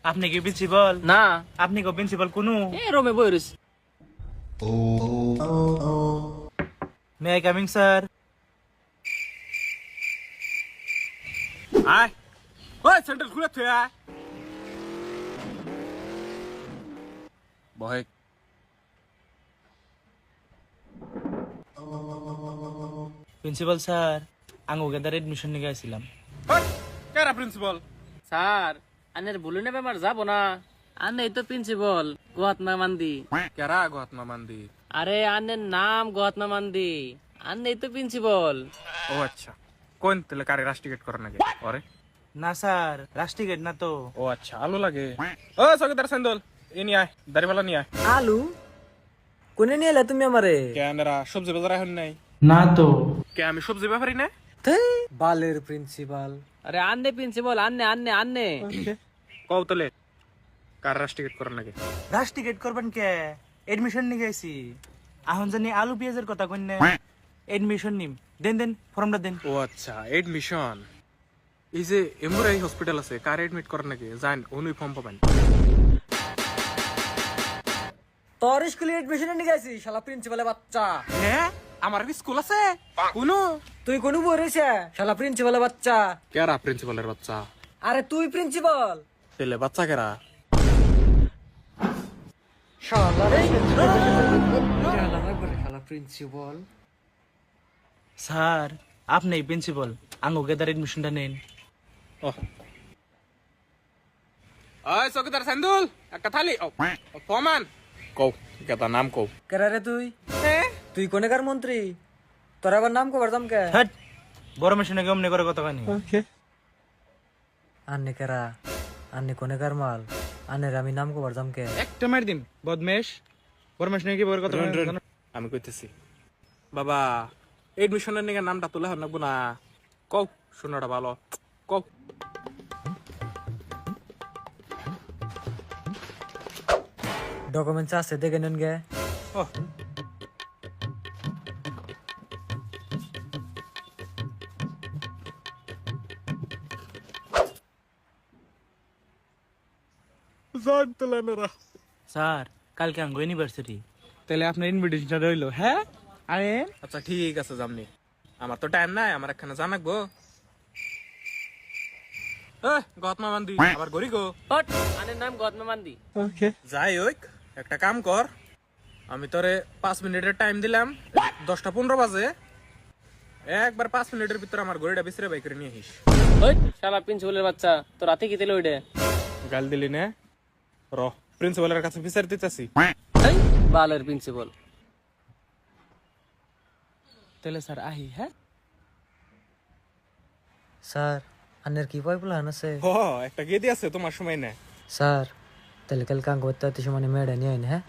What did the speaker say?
আপনি কি প্রিন্সিপাল? না আপনি কি প্রিন্সিপাল কোনু? এ রমে বই রইছে। May I coming sir? আয় ওই স্যান্ডেল খুলে তুই আয় বহে প্রিন্সিপাল স্যার, আঙ্গু গেদার এডমিশন নিয়ে গেছিলাম। কারা প্রিন্সিপাল? স্যার আনের ভুলে নেবে আমার যাবো না। আনে তো প্রিন্সিপাল গোহাতমা মান্দি। কারা গহাত্মা মান্দি? আরে আনের নাম গোহাতমা মান্দি, আনে তো প্রিন্সিপাল। ও আচ্ছা, কোন তেলে কারে রাশ টিকেট করার নাকি? ওরে না স্যার, রাষ্ট্রীয় না তো। ও আচ্ছা, আলো লাগে। ও সগদার স্যান্ডেল এ নিয়ে আয়, দাড়িওয়ালা নিয়ে আয়। আলু কোনে নিয়ে এলে তুমি আমারে? কেনরা সবজি বাজার এখন নাই? না তো। কে আমি সবজি ব্যাপারই না? বালের প্রিন্সিপাল। আরে আন্নে প্রিন্সিপাল, আন্নে আন্নে আন্নে। কও তলে কার রাশ টিকেট করার নাকি? রাষ্ট্রীয় করবেন কে? এডমিশন নিয়ে গেছি। এখন জানি আলু পেঁয়াজের কথা কইন না। এডমিশন নিম দেন দেন, ফর্মটা দেন। ও আচ্ছা, এডমিশন। এই যে এমবুরাই হসপিটাল আছে, কার এডমিট করার নাকি? যান অনুই ফর্ম পাবেন। তোর স্কুলে এডমিশনে নিয়ে গেছি শালা প্রিন্সিপালের বাচ্চা। হ্যাঁ, আমার স্কুল আছে কোনু? তুই কোন বই রয়েছে শালা প্রিন্সিপালের বাচ্চা? কেরা প্রিন্সিপালের বাচ্চা? আরে তুই প্রিন্সিপাল তেলে বাচ্চা কেরা? শালা রে শালা প্রিন্সিপাল। স্যার, আপনি প্রিন্সিপাল, আঙ্গু গেদার এডমিশনটা নেন। ওই সগদার স্যান্ডেল একটা থালি। ও ফমান কও কেতা নাম কও। কেরা রে তুই? তুই কোনেকার মন্ত্রী? তোর আবার নাম কবার দাম কে? হ্যাট, বড় মেশিনে গমনে করে কথা কানি। আন্নে কেরা? আন্নে কোনেকার মাল? আন্নের আমি নাম কবার দাম কে? একটা মার দিন বদমেশ। বড় মেশিনে কি বড় কথা কানি? আমি কইতেছি বাবা, এডমিশনের নিকে নামটা তুলে হন লাগবো না। কও শোনাটা ভালো কও। ডকুমেন্টস আছে দেখে নেন গে। জান তুলে মেরা। স্যার, কালকে আঙ্গু ইউনিভার্সিটি, তাহলে আপনার ইনভিটেশনটা রইলো। হ্যাঁ আরে আচ্ছা ঠিক আছে জামনি, আমার তো টাইম নাই, আমার একখানে জানাকবো। গতমা মান্দি আবার গড়ি গো। হট, আনের নাম গোহাতমা মান্দি। যাই হোক, একটা কাম কর, আমি তোরে 5 মিনিটের টাইম দিলাম, 10:15 বাজে। একবার 5 মিনিটের ভিতরে আমার গড়িটা বিছরে বাই করে নিয়ে আসিস। ওই শালা প্রিন্সিপালের বাচ্চা, তো রাতে কি তেলে ওইডে? গাল দিলি না? র প্রিন্সিপালের কাছে বিচার দিতেছি। এই বালের প্রিন্সিপাল। তাহলে স্যার আহি। হ্যাঁ স্যার আন্নের কি পাই প্ল্যান আছে? হ, একটা গেদি আছে, তোমার সময় না। স্যার তাহলে কালকে আঙ্গ করতে সময় মেয়েটা নিয়ে আইন। হ্যাঁ